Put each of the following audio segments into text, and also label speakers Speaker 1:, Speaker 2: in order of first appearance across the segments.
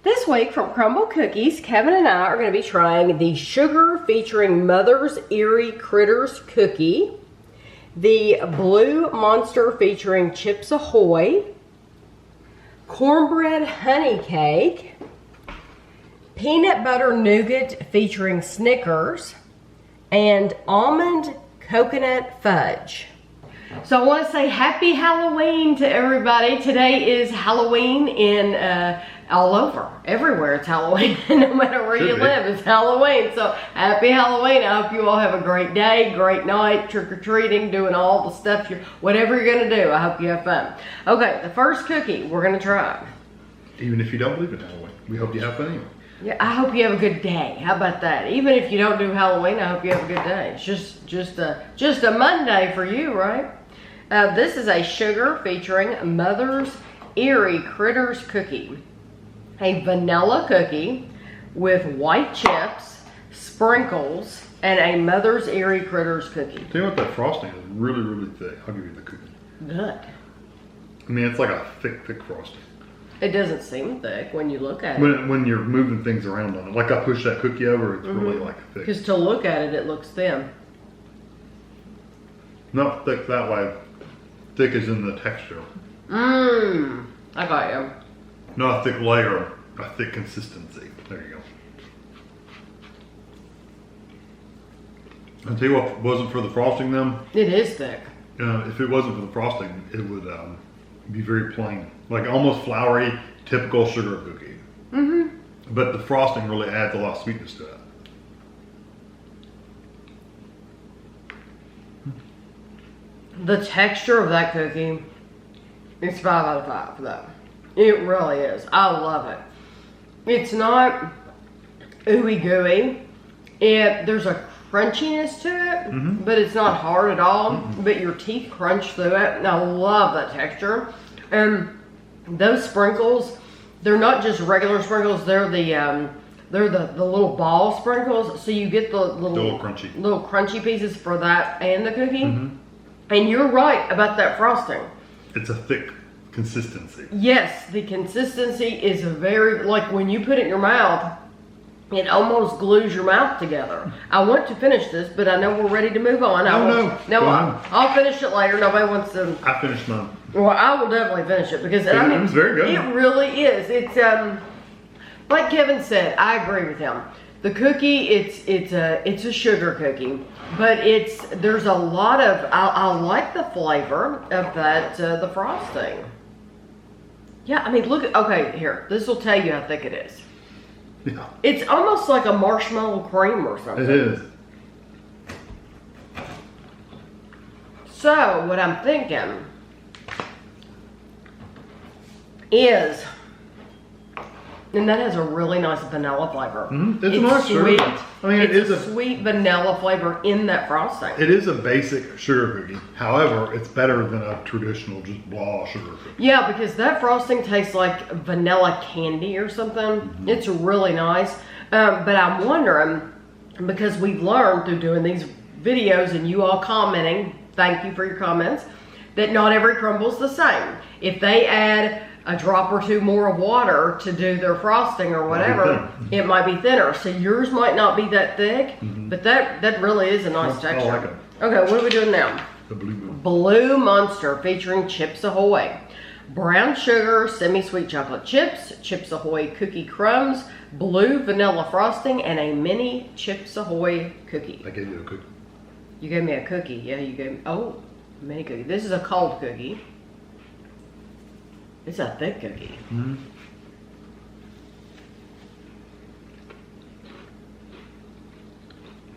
Speaker 1: This week from Crumbl Cookies, Kevin and I are going to be trying the Sugar Featuring Mother's Eerie Critters Cookie, the Blue Monster Featuring CHIPS Ahoy, Cornbread Honey Cake, Peanut Butter Nougat Featuring Snickers, and Almond Coconut Fudge. So I want to say happy Halloween to everybody. Today is Halloween in all over. Everywhere it's Halloween. No matter where you live, it's Halloween. So happy Halloween. I hope you all have a great day, great night, trick-or-treating, doing all the stuff, whatever you're going to do. I hope you have fun. Okay, the first cookie we're going to try.
Speaker 2: Even if you don't believe in Halloween, we hope you have fun anyway.
Speaker 1: Yeah, I hope you have a good day. How about that? Even if you don't do Halloween, I hope you have a good day. It's just a Monday for you, right? This is a Sugar Featuring Mother's Eerie Critters Cookie. A vanilla cookie with white chips, sprinkles, and a Mother's Eerie Critters cookie.
Speaker 2: Tell you what, that frosting is really, really thick. I'll give you the cookie.
Speaker 1: Good.
Speaker 2: I mean, it's like a thick, thick frosting.
Speaker 1: It doesn't seem thick when you look at
Speaker 2: it. When you're moving things around on it. Like I push that cookie over, it's really like thick.
Speaker 1: Because to look at it, it looks thin.
Speaker 2: Not thick that way. Thick is in the texture.
Speaker 1: I got you.
Speaker 2: Not a thick layer, a thick consistency. There you go. I'll tell you what, if it wasn't for the frosting then.
Speaker 1: It is thick.
Speaker 2: If it wasn't for the frosting, it would be very plain. Like almost floury, typical sugar cookie. But the frosting really adds a lot of sweetness to it.
Speaker 1: The texture of that cookie, it's 5 out of 5 though. It really is. I love it. It's not ooey gooey. There's a crunchiness to it, but it's not hard at all. But your teeth crunch through it, and I love that texture. And those sprinkles, they're not just regular sprinkles. They're the little ball sprinkles. So you get the little crunchy pieces for that and the cookie. And you're right about that frosting.
Speaker 2: It's a thick consistency.
Speaker 1: Yes, the consistency is very, like when you put it in your mouth, it almost glues your mouth together. I want to finish this, but I know we're ready to move on. I'll finish it later. Nobody wants to.
Speaker 2: I finished mine.
Speaker 1: Well, I will definitely finish it because I mean,
Speaker 2: it's very good.
Speaker 1: It really is. It's like Kevin said. I agree with him. The cookie, it's a sugar cookie, but there's a lot of I like the flavor of that the frosting. Yeah, I mean, look. Okay, here. This will tell you how thick it is.
Speaker 2: Yeah.
Speaker 1: It's almost like a marshmallow cream or something.
Speaker 2: It is.
Speaker 1: So what I'm thinking is. And that has a really nice vanilla flavor.
Speaker 2: It's nice
Speaker 1: sweet.
Speaker 2: I mean,
Speaker 1: it's a sweet vanilla flavor in that frosting.
Speaker 2: It is a basic sugar cookie. However, it's better than a traditional just blah sugar cookie.
Speaker 1: Yeah, because that frosting tastes like vanilla candy or something. It's really nice. But I'm wondering, because we've learned through doing these videos and you all commenting, thank you for your comments, that not every Crumbl's the same. If they add a drop or two more of water to do their frosting or whatever, it might be thinner. So yours might not be that thick, but that really is a nice texture.
Speaker 2: I like it.
Speaker 1: Okay, what are we doing now?
Speaker 2: The
Speaker 1: Blue Monster Featuring CHIPS Ahoy. Brown sugar, semi-sweet chocolate chips, CHIPS Ahoy cookie crumbs, blue vanilla frosting, and a mini CHIPS Ahoy cookie.
Speaker 2: I gave you a cookie.
Speaker 1: You gave me a cookie. Yeah, you gave me, mini cookie. This is a cold cookie. It's a thick cookie.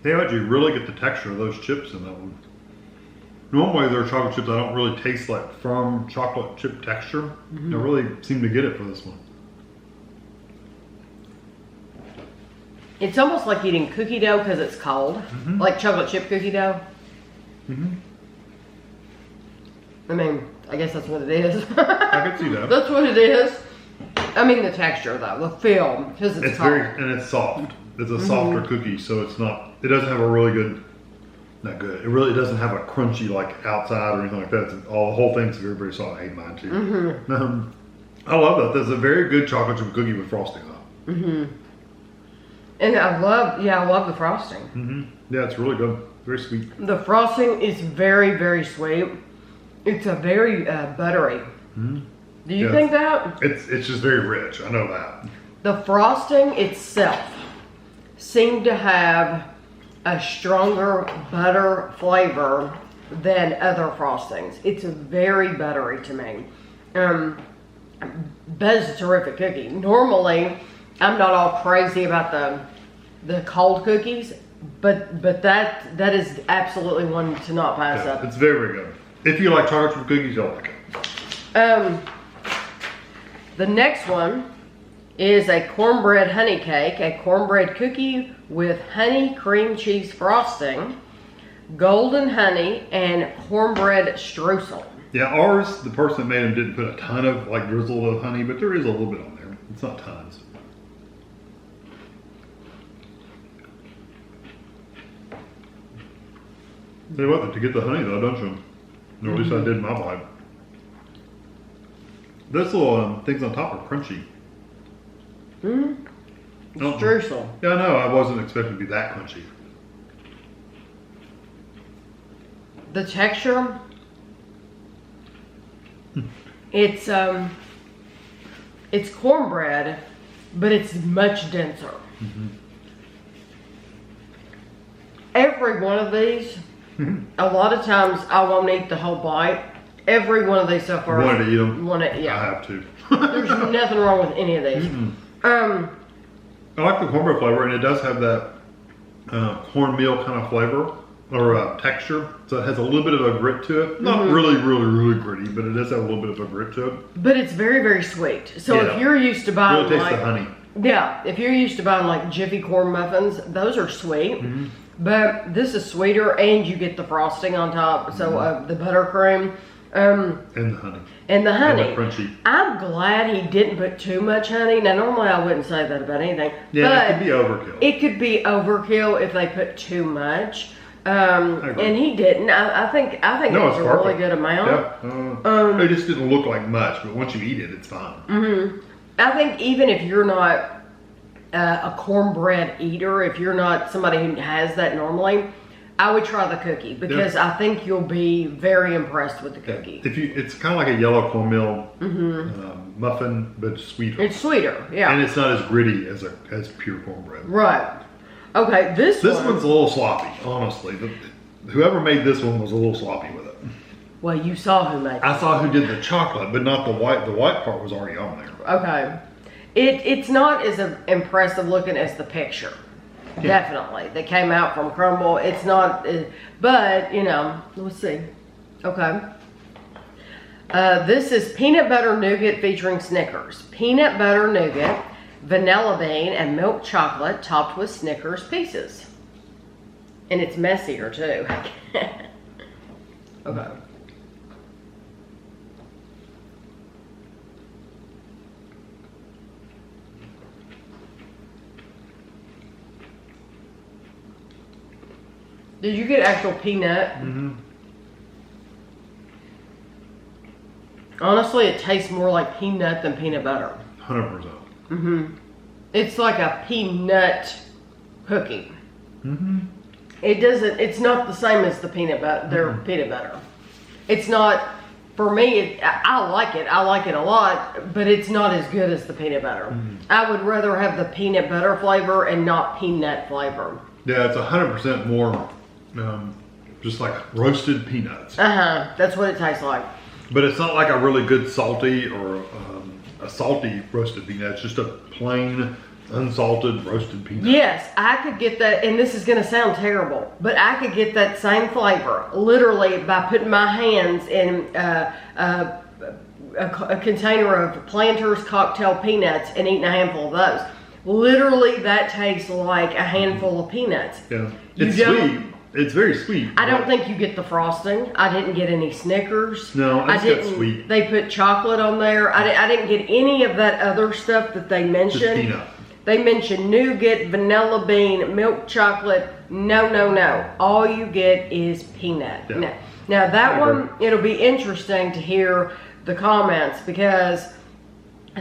Speaker 2: Yeah, you really get the texture of those chips in that one. Normally, their chocolate chips I don't really taste like firm chocolate chip texture. I really seem to get it for this one.
Speaker 1: It's almost like eating cookie dough because it's cold, like chocolate chip cookie dough. I mean, I guess that's what it is.
Speaker 2: I can see that.
Speaker 1: That's what it is. I mean the texture though, the film, because it's cold.
Speaker 2: And it's soft. It's a softer cookie, so it doesn't have a really good, not good. It really doesn't have a crunchy like outside or anything like that. The whole thing's very, very soft. I hate mine too. I love that. There's a very good chocolate chip cookie with frosting on it.
Speaker 1: And I love the frosting.
Speaker 2: Yeah, it's really good. Very sweet.
Speaker 1: The frosting is very, very sweet. It's a very buttery. Do you think that?
Speaker 2: It's just very rich. I know that.
Speaker 1: The frosting itself seemed to have a stronger butter flavor than other frostings. It's very buttery to me. That is a terrific cookie. Normally, I'm not all crazy about the cold cookies, but that is absolutely one to not pass up.
Speaker 2: It's very, very good. If you like chocolate chip cookies, you'll like it.
Speaker 1: The next one is a cornbread honey cake, a cornbread cookie with honey cream cheese frosting, golden honey, and cornbread streusel.
Speaker 2: Yeah, ours, the person that made them didn't put a ton of like drizzle of honey, but there is a little bit on there. It's not tons. Tell you what, to get the honey though, don't you? Or at least I did in my bite. Those little things on top are crunchy.
Speaker 1: Streusel.
Speaker 2: Yeah, I know. I wasn't expecting to be that crunchy.
Speaker 1: The texture, it's cornbread, but it's much denser. Every one of these, a lot of times I won't eat the whole bite. Every one of these so far.
Speaker 2: Wanted to eat them?
Speaker 1: Yeah.
Speaker 2: I have to.
Speaker 1: There's nothing wrong with any of these.
Speaker 2: I like the cornbread flavor, and it does have that cornmeal kind of flavor or texture. So it has a little bit of a grit to it. Not really, really, really gritty, but it does have a little bit of a grit to it.
Speaker 1: But it's very, very sweet. So if you're used to buying
Speaker 2: really taste the honey.
Speaker 1: Yeah, if you're used to buying like Jiffy corn muffins, those are sweet. But this is sweeter, and you get the frosting on top. So the buttercream.
Speaker 2: And the honey.
Speaker 1: And the honey.
Speaker 2: And the crunchy.
Speaker 1: I'm glad he didn't put too much honey. Now, normally I wouldn't say that about anything.
Speaker 2: Yeah,
Speaker 1: but
Speaker 2: it could be overkill.
Speaker 1: It could be overkill if they put too much. And he didn't. I think it was a really good amount.
Speaker 2: Yeah. It just didn't look like much, but once you eat it, it's fine.
Speaker 1: I think even if you're not a cornbread eater, if you're not somebody who has that normally, I would try the cookie because I think you'll be very impressed with the cookie.
Speaker 2: It's kind of like a yellow cornmeal muffin, but sweeter.
Speaker 1: It's sweeter, yeah.
Speaker 2: And it's not as gritty as pure cornbread.
Speaker 1: Right. Okay, this
Speaker 2: one's a little sloppy, honestly. Whoever made this one was a little sloppy with it.
Speaker 1: Well, you saw who made it.
Speaker 2: I saw who did the chocolate, but not the white. The white part was already on there.
Speaker 1: Okay. It's not as impressive looking as the picture. Yeah. Definitely. That came out from Crumbl. It's not, but, you know, let's see. Okay. This is peanut butter nougat featuring Snickers. Peanut butter nougat, vanilla bean, and milk chocolate topped with Snickers pieces. And it's messier, too. Okay. Did you get actual peanut? Honestly, it tastes more like peanut than peanut butter.
Speaker 2: 100%.
Speaker 1: It's like a peanut cookie. It's not the same as the peanut butter, their peanut butter. It's not, for me, I like it. I like it a lot, but it's not as good as the peanut butter. I would rather have the peanut butter flavor and not peanut flavor.
Speaker 2: Yeah, it's 100% more just like roasted peanuts.
Speaker 1: That's what it tastes like.
Speaker 2: But it's not like a really good salty or a salty roasted peanut. It's just a plain unsalted roasted peanut.
Speaker 1: Yes, I could get that, and this is going to sound terrible, but I could get that same flavor literally by putting my hands in a container of Planters cocktail peanuts and eating a handful of those. Literally, that tastes like a handful of peanuts.
Speaker 2: Yeah, it's sweet. It's very sweet.
Speaker 1: I don't think you get the frosting. I didn't get any Snickers.
Speaker 2: No, I didn't. Sweet.
Speaker 1: They put chocolate on there. I didn't get any of that other stuff that they mentioned.
Speaker 2: Just peanut.
Speaker 1: They mentioned nougat, vanilla bean, milk chocolate. No. All you get is peanut.
Speaker 2: Yeah.
Speaker 1: Now that one, it'll be interesting to hear the comments because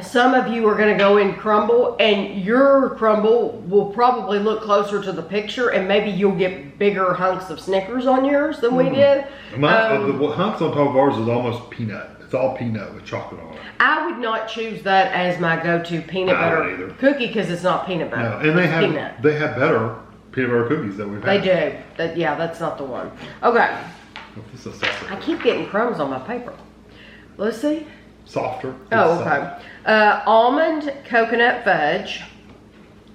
Speaker 1: Some of you are going to go in Crumbl, and your Crumbl will probably look closer to the picture, and maybe you'll get bigger hunks of Snickers on yours than we did.
Speaker 2: The hunks on top of ours is almost peanut. It's all peanut with chocolate on it.
Speaker 1: I would not choose that as my go-to peanut butter cookie because it's not peanut butter.
Speaker 2: No, and they have better peanut butter cookies that we've had.
Speaker 1: They do. Yeah, that's not the one. Okay. I keep getting crumbs on my paper. Let's see.
Speaker 2: Softer.
Speaker 1: Oh, okay. Almond Coconut Fudge.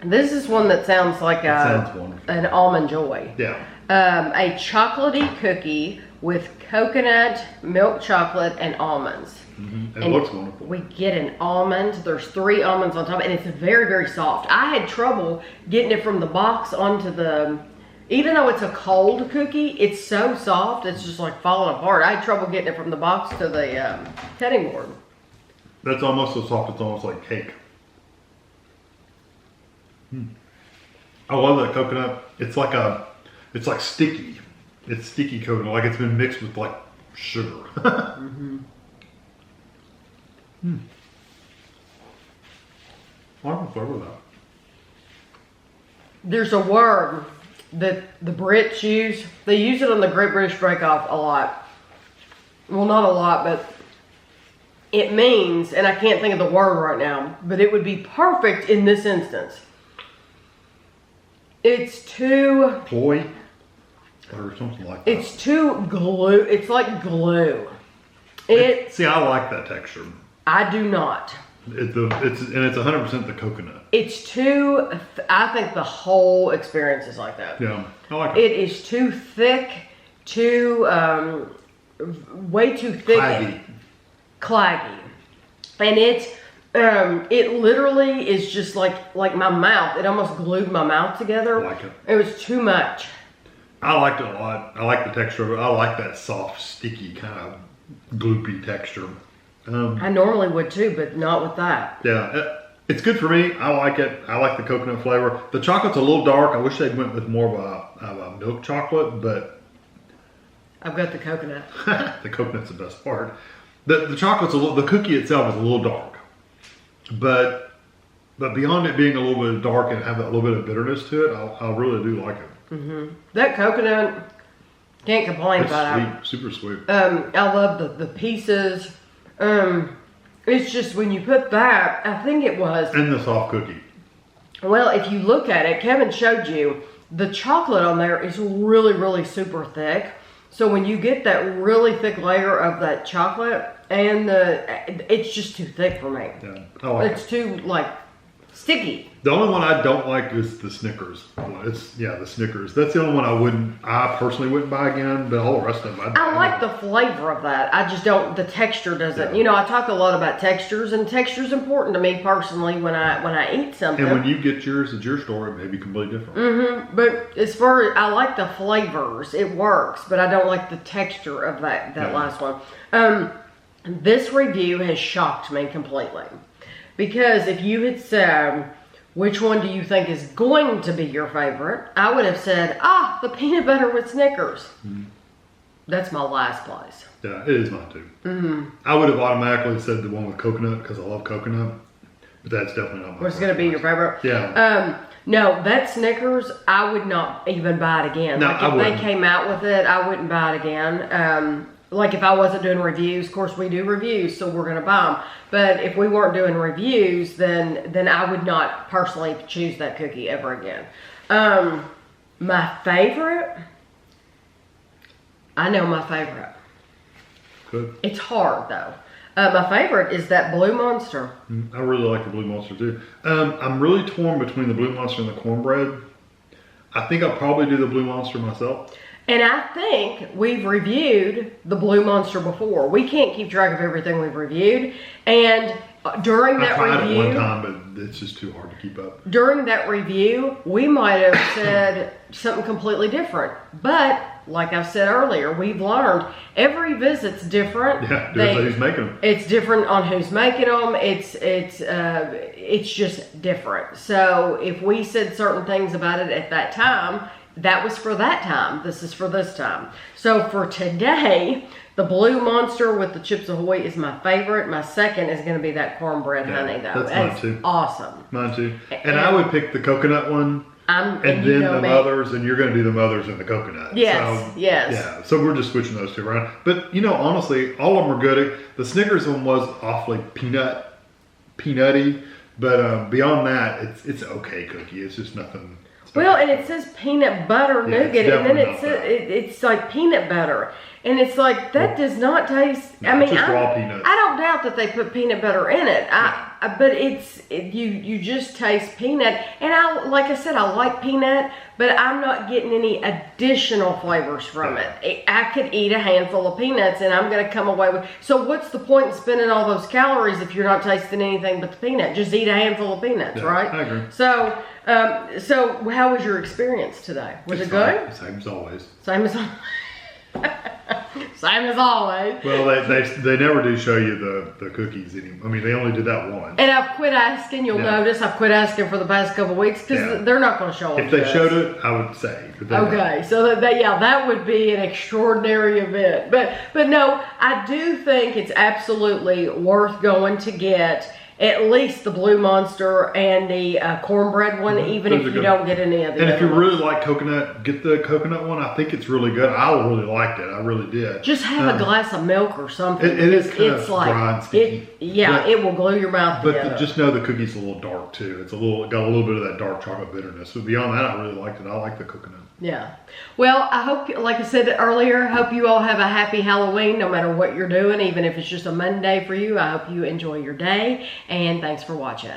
Speaker 1: This is one that sounds like an Almond Joy.
Speaker 2: Yeah.
Speaker 1: A chocolatey cookie with coconut, milk chocolate, and almonds.
Speaker 2: It looks wonderful.
Speaker 1: We get an almond. There's 3 almonds on top, and it's very, very soft. I had trouble getting it from the box onto the... Even though it's a cold cookie, it's so soft, it's just like falling apart. I had trouble getting it from the box to the cutting board.
Speaker 2: That's almost so soft, it's almost like cake. I love that coconut. It's like sticky. It's sticky coconut, like it's been mixed with like sugar. I like the flavor of that.
Speaker 1: There's a word that the Brits use. They use it on the Great British Bake Off a lot. Well, not a lot, but it means, and I can't think of the word right now, but it would be perfect in this instance. It's too...
Speaker 2: Ploy? Or something like that.
Speaker 1: It's too glue. It's like glue.
Speaker 2: See, I like that texture.
Speaker 1: I do not.
Speaker 2: It's 100% the coconut.
Speaker 1: It's too... I think the whole experience is like that.
Speaker 2: Yeah, I like it.
Speaker 1: It is too thick, too... way too thick. Claggy. And it literally is just like my mouth. It almost glued my mouth together.
Speaker 2: I like it.
Speaker 1: It was too much.
Speaker 2: I liked it a lot. I like the texture of it. I like that soft, sticky, kind of gloopy texture.
Speaker 1: I normally would too, but not with that.
Speaker 2: Yeah, it's good for me. I like it. I like the coconut flavor. The chocolate's a little dark. I wish they went with more of a milk chocolate, but...
Speaker 1: I've got the coconut.
Speaker 2: The coconut's the best part. The chocolate's the cookie itself is a little dark, but beyond it being a little bit dark and have that little bit of bitterness to it, I really do like it.
Speaker 1: That coconut, can't complain about it.
Speaker 2: Sweet, super sweet.
Speaker 1: I love the pieces. It's just when you put that, I think it was.
Speaker 2: And the soft cookie.
Speaker 1: Well, if you look at it, Kevin showed you, the chocolate on there is really, really super thick. So when you get that really thick layer of that chocolate, and it's just too thick for me.
Speaker 2: Yeah, I like
Speaker 1: it's too like sticky.
Speaker 2: The only one I don't like is the Snickers. The Snickers. That's the only one I personally wouldn't buy again, but all the rest of them
Speaker 1: I like the flavor of that. I just don't, the texture doesn't.
Speaker 2: Yeah.
Speaker 1: You know, I talk a lot about textures, and texture's important to me personally when I eat something.
Speaker 2: And when you get yours at your store, it may be completely different.
Speaker 1: But as far as, I like the flavors, it works, but I don't like the texture of that last one. This review has shocked me completely. Because if you had said, which one do you think is going to be your favorite? I would have said, the peanut butter with Snickers. That's my last place.
Speaker 2: Yeah, it is mine too. I would have automatically said the one with coconut because I love coconut, but that's definitely not my
Speaker 1: What's going to be your favorite?
Speaker 2: Yeah.
Speaker 1: No, that Snickers, I would not even buy it again.
Speaker 2: No,
Speaker 1: like if they came out with it, I wouldn't buy it again. Like if I wasn't doing reviews, of course we do reviews, so we're going to buy them. But if we weren't doing reviews, then I would not personally choose that cookie ever again. My favorite, I know my favorite.
Speaker 2: Good.
Speaker 1: It's hard though. My favorite is that Blue Monster.
Speaker 2: I really like the Blue Monster too. I'm really torn between the Blue Monster and the Cornbread. I think I'll probably do the Blue Monster myself.
Speaker 1: And I think we've reviewed the Blue Monster before. We can't keep track of everything we've reviewed. And during that review... I tried it one
Speaker 2: time, but it's just too hard to keep up.
Speaker 1: During that review, we might have said something completely different. But, like I've said earlier, we've learned every visit's different.
Speaker 2: Yeah, depends who's making them.
Speaker 1: It's different on who's making them. It's just different. So, if we said certain things about it at that time... That was for that time. This is for this time. So for today, The blue Monster with the Chips Ahoy is my favorite. My second is going to be that Cornbread Honey, though.
Speaker 2: That's mine too.
Speaker 1: Awesome.
Speaker 2: Mine too. And I would pick the coconut one. And then the mothers, and you're going to do the mothers and the coconut.
Speaker 1: Yes,
Speaker 2: so,
Speaker 1: yes.
Speaker 2: Yeah, so we're just switching those two around. But, you know, honestly, all of them are good. The Snickers one was awfully peanutty. But beyond that, it's okay cookie. It's just nothing.
Speaker 1: Well, and it says peanut butter nougat, and then it's like peanut butter. And it's like, that does not taste,
Speaker 2: no, I mean, just raw peanuts.
Speaker 1: I don't doubt that they put peanut butter in it. But you just taste peanut. And like I said, I like peanut, but I'm not getting any additional flavors from it. I could eat a handful of peanuts and I'm going to come away with, so what's the point in spending all those calories if you're not tasting anything but the peanut? Just eat a handful of peanuts, right?
Speaker 2: I agree.
Speaker 1: So how was your experience today? Was it good?
Speaker 2: Same as always.
Speaker 1: Same as always. Same as always.
Speaker 2: Well, they never do show you the cookies anymore. I mean, they only did that once.
Speaker 1: And I've quit asking. You'll notice I've quit asking for the past couple of weeks because they're not going to show them.
Speaker 2: If they showed it, I would say.
Speaker 1: Okay, so that would be an extraordinary event. But no, I do think it's absolutely worth going to get at least the blue Monster and the cornbread one, even if you don't get any of the
Speaker 2: And
Speaker 1: other
Speaker 2: if you
Speaker 1: ones.
Speaker 2: really like coconut, get the coconut one. I think it's really good. I really liked it. I really did.
Speaker 1: Just have a glass of milk or something.
Speaker 2: It is kind of dry and sticky.
Speaker 1: It will glue your mouth together.
Speaker 2: But just know the cookie's a little dark too. It's got a little bit of that dark chocolate bitterness. So beyond that, I really liked it. I like the coconut.
Speaker 1: Yeah. Well, I hope, like I said earlier, hope you all have a happy Halloween no matter what you're doing, even if it's just a Monday for you. I hope you enjoy your day, and thanks for watching.